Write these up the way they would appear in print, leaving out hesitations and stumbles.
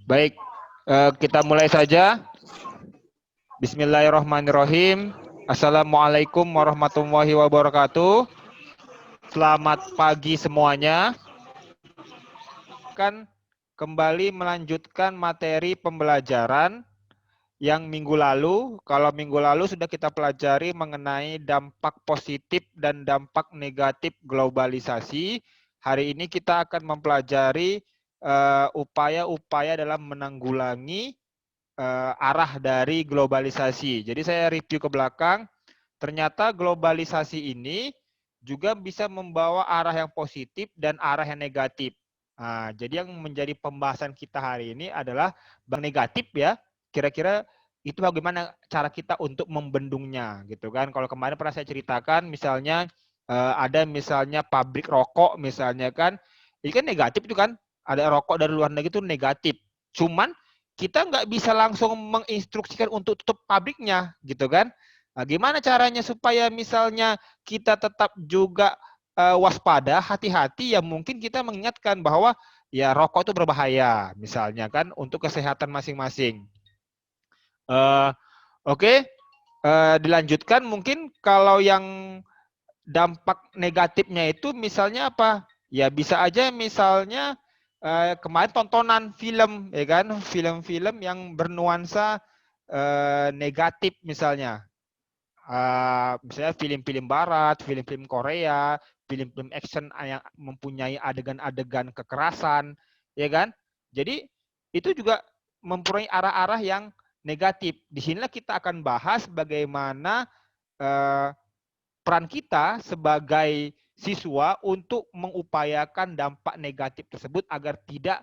Baik, kita mulai saja. Bismillahirrahmanirrahim. Assalamualaikum warahmatullahi wabarakatuh. Selamat pagi semuanya. Akan kembali melanjutkan materi pembelajaran yang minggu lalu. Kalau minggu lalu sudah kita pelajari mengenai dampak positif dan dampak negatif globalisasi. Hari ini kita akan mempelajari upaya-upaya dalam menanggulangi arah dari globalisasi. Jadi saya review ke belakang, ternyata globalisasi ini juga bisa membawa arah yang positif dan arah yang negatif. Nah, jadi yang menjadi pembahasan kita hari ini adalah bang negatif ya. Kira-kira itu bagaimana cara kita untuk membendungnya gitu kan. Kalau kemarin pernah saya ceritakan misalnya ada misalnya pabrik rokok misalnya kan. Ini kan negatif itu kan. Ada rokok dari luar negeri itu negatif. Cuman kita nggak bisa langsung menginstruksikan untuk tutup pabriknya gitu kan. Nah, gimana caranya supaya misalnya kita tetap juga waspada, hati-hati, ya mungkin kita mengingatkan bahwa ya rokok itu berbahaya misalnya kan untuk kesehatan masing-masing. Oke, dilanjutkan mungkin kalau yang dampak negatifnya itu misalnya apa? Ya bisa aja misalnya kemarin tontonan film ya kan, film-film yang bernuansa negatif misalnya. Misalnya film-film barat, film-film Korea, film-film action yang mempunyai adegan-adegan kekerasan, ya kan? Jadi itu juga mempunyai arah-arah yang negatif. Di sinilah kita akan bahas bagaimana peran kita sebagai siswa untuk mengupayakan dampak negatif tersebut agar tidak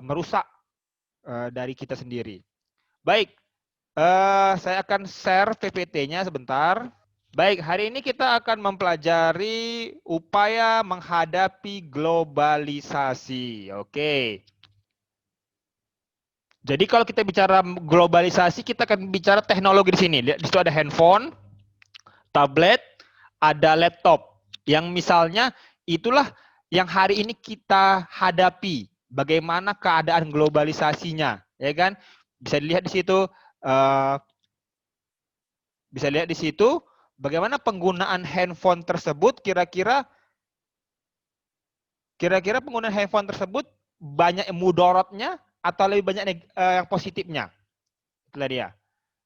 merusak dari kita sendiri. Baik, saya akan share PPT-nya sebentar. Baik, hari ini kita akan mempelajari upaya menghadapi globalisasi. Oke. Jadi kalau kita bicara globalisasi, kita akan bicara teknologi di sini. Di situ ada handphone, tablet, ada laptop. Yang misalnya itulah yang hari ini kita hadapi. Bagaimana keadaan globalisasinya, ya kan? Bisa dilihat di situ. Bisa lihat di situ bagaimana penggunaan handphone tersebut kira-kira penggunaan handphone tersebut banyak mudorotnya atau lebih banyak yang positifnya. Itulah dia.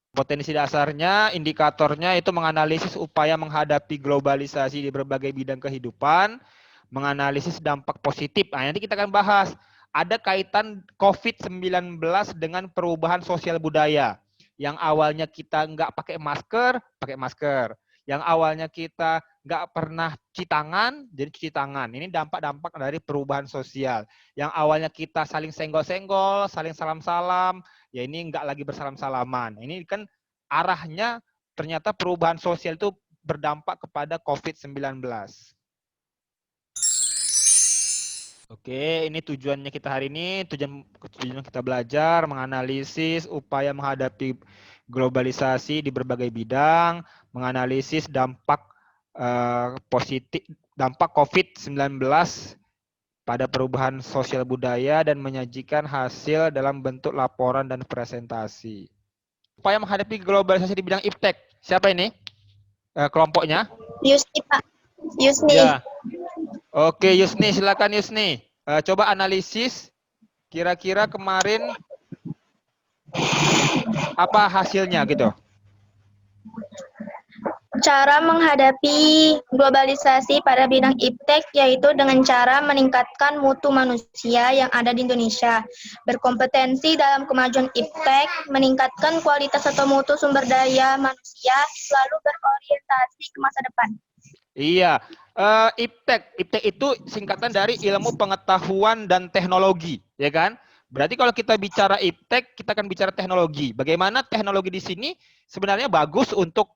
Potensi dasarnya, indikatornya itu menganalisis upaya menghadapi globalisasi di berbagai bidang kehidupan, menganalisis dampak positif. Nah, nanti kita akan bahas ada kaitan COVID-19 dengan perubahan sosial budaya. Yang awalnya kita nggak pakai masker. Yang awalnya kita nggak pernah cuci tangan, jadi cuci tangan. Ini dampak-dampak dari perubahan sosial. Yang awalnya kita saling senggol-senggol, saling salam-salam, ya ini nggak lagi bersalam-salaman. Ini kan arahnya ternyata perubahan sosial itu berdampak kepada COVID-19. Oke, ini tujuannya kita hari ini, tujuan kita belajar, menganalisis upaya menghadapi globalisasi di berbagai bidang, menganalisis dampak positif, dampak COVID-19 pada perubahan sosial budaya dan menyajikan hasil dalam bentuk laporan dan presentasi. Upaya menghadapi globalisasi di bidang iptek. Siapa ini? Kelompoknya? Yusni, Pak. Yusni. Ya. Oke, Yusni, silakan Yusni. Coba analisis kira-kira kemarin apa hasilnya gitu. Cara menghadapi globalisasi pada bidang iptek yaitu dengan cara meningkatkan mutu manusia yang ada di Indonesia, berkompetensi dalam kemajuan iptek, meningkatkan kualitas atau mutu sumber daya manusia, selalu berorientasi ke masa depan. Iya, iptek itu singkatan dari ilmu pengetahuan dan teknologi, ya kan? Berarti kalau kita bicara iptek, kita akan bicara teknologi. Bagaimana teknologi di sini sebenarnya bagus untuk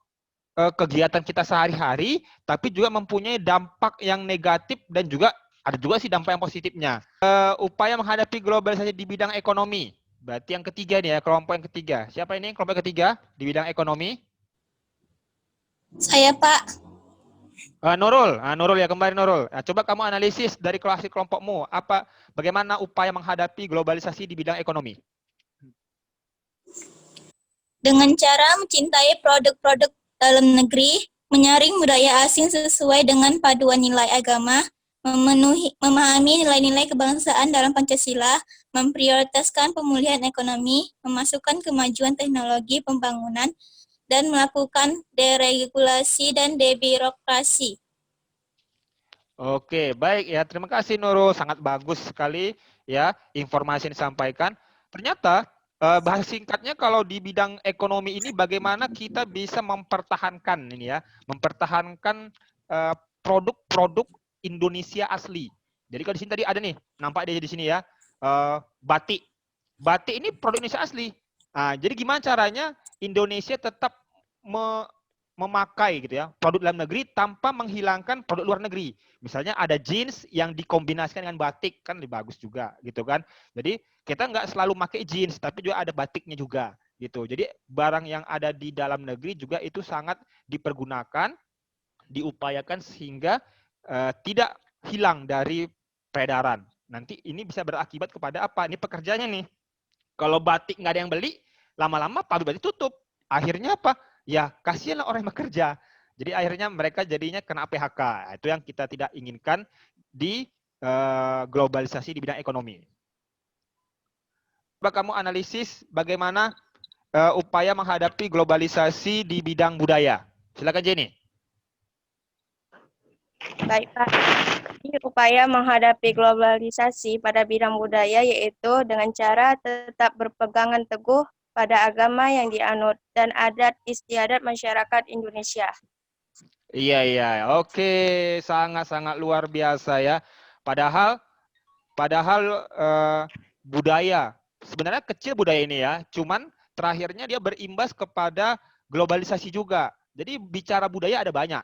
kegiatan kita sehari-hari, tapi juga mempunyai dampak yang negatif dan juga ada juga sih dampak yang positifnya. Upaya menghadapi globalisasi di bidang ekonomi. Berarti yang ketiga nih ya, kelompok yang ketiga. Siapa ini kelompok ketiga di bidang ekonomi? Saya, Pak. Nurul ya, kembali Nurul. Nah, coba kamu analisis dari kelompokmu, bagaimana upaya menghadapi globalisasi di bidang ekonomi? Dengan cara mencintai produk-produk dalam negeri, menyaring budaya asing sesuai dengan paduan nilai agama, memahami nilai-nilai kebangsaan dalam Pancasila, memprioritaskan pemulihan ekonomi, memasukkan kemajuan teknologi pembangunan, dan melakukan deregulasi dan debirokrasi. Oke, baik ya. Terima kasih Nurul, sangat bagus sekali ya informasi yang disampaikan. Ternyata bahasa singkatnya kalau di bidang ekonomi ini bagaimana kita bisa mempertahankan ini ya, mempertahankan produk-produk Indonesia asli. Jadi kalau di sini tadi ada nih, nampak dia di sini ya, batik. Batik ini produk Indonesia asli. Nah, jadi gimana caranya Indonesia tetap memakai gitu ya produk dalam negeri tanpa menghilangkan produk luar negeri. Misalnya ada jeans yang dikombinasikan dengan batik, kan lebih bagus juga gitu kan. Jadi kita nggak selalu pakai jeans, tapi juga ada batiknya juga gitu. Jadi barang yang ada di dalam negeri juga itu sangat dipergunakan, diupayakan sehingga tidak hilang dari peredaran. Nanti ini bisa berakibat kepada apa? Ini pekerjaannya nih. Kalau batik nggak ada yang beli, lama-lama pabrik batik tutup. Akhirnya apa? Ya kasihanlah orang yang bekerja. Jadi akhirnya mereka jadinya kena PHK. Itu yang kita tidak inginkan di globalisasi di bidang ekonomi. Coba kamu analisis bagaimana upaya menghadapi globalisasi di bidang budaya. Silakan Jenny. Baik Pak, ini upaya menghadapi globalisasi pada bidang budaya yaitu dengan cara tetap berpegangan teguh pada agama yang dianut dan adat istiadat masyarakat Indonesia. Iya, oke, sangat-sangat luar biasa ya. Padahal budaya sebenarnya kecil budaya ini ya, cuman terakhirnya dia berimbas kepada globalisasi juga. Jadi bicara budaya ada banyak.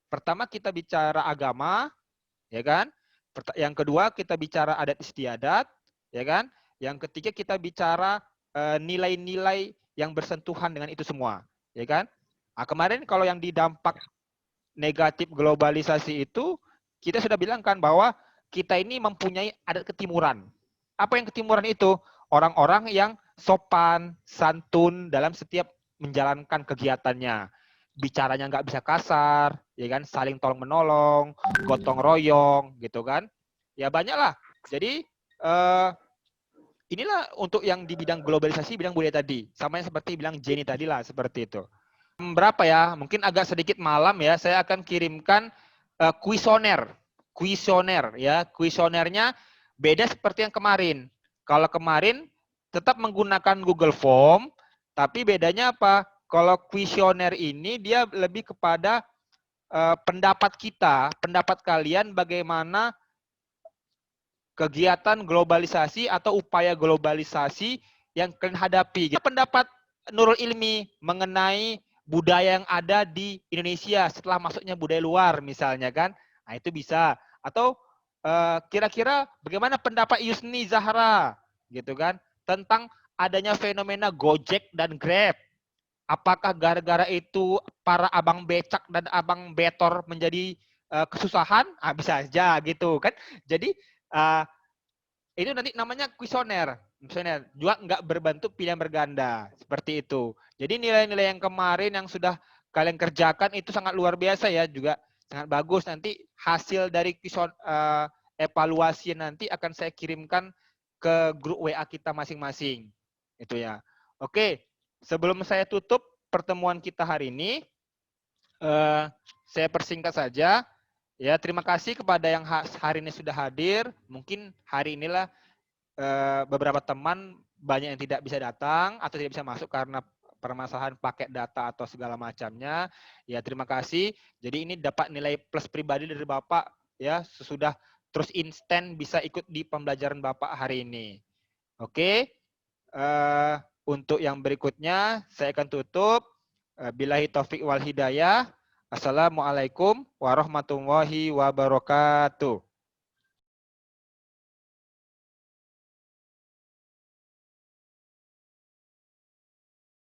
Pertama kita bicara agama, ya kan? Yang kedua kita bicara adat istiadat, ya kan? Yang ketiga kita bicara nilai-nilai yang bersentuhan dengan itu semua, ya kan? Nah, kemarin kalau yang didampak negatif globalisasi itu kita sudah bilang kan bahwa kita ini mempunyai adat ketimuran. Apa yang ketimuran itu? Orang-orang yang sopan, santun dalam setiap menjalankan kegiatannya. Bicaranya nggak bisa kasar, ya kan? Saling tolong menolong, gotong royong, gitu kan? Ya banyak lah. Jadi inilah untuk yang di bidang globalisasi, bidang budaya tadi. Sama yang seperti bilang Jenny tadi lah, seperti itu. Berapa ya? Mungkin agak sedikit malam ya. Saya akan kirimkan kuesioner ya. Kuesionernya beda seperti yang kemarin. Kalau kemarin tetap menggunakan Google Form, tapi bedanya apa? Kalau kuesioner ini dia lebih kepada pendapat kita, pendapat kalian bagaimana kegiatan globalisasi atau upaya globalisasi yang kalian hadapi. Pendapat Nurul Ilmi mengenai budaya yang ada di Indonesia setelah masuknya budaya luar misalnya kan. Nah, itu bisa. Atau kira-kira bagaimana pendapat Yusni Zahra gitu kan tentang adanya fenomena Gojek dan Grab. Apakah gara-gara itu para abang becak dan abang betor menjadi kesusahan? Ah, bisa aja gitu kan. Jadi itu nanti namanya kuesioner. Misalnya juga nggak berbentuk pilihan berganda seperti itu. Jadi nilai-nilai yang kemarin yang sudah kalian kerjakan itu sangat luar biasa ya, juga sangat bagus. Nanti hasil dari evaluasi nanti akan saya kirimkan ke grup WA kita masing-masing. Itu ya. Oke, sebelum saya tutup pertemuan kita hari ini, saya persingkat saja. Ya, terima kasih kepada yang hari ini sudah hadir. Mungkin hari inilah beberapa teman banyak yang tidak bisa datang atau tidak bisa masuk karena permasalahan paket data atau segala macamnya. Ya, terima kasih. Jadi ini dapat nilai plus pribadi dari Bapak ya, sesudah terus instan bisa ikut di pembelajaran Bapak hari ini. Oke. Untuk yang berikutnya saya akan tutup. Billahi taufik wal hidayah. Assalamualaikum warahmatullahi wabarakatuh.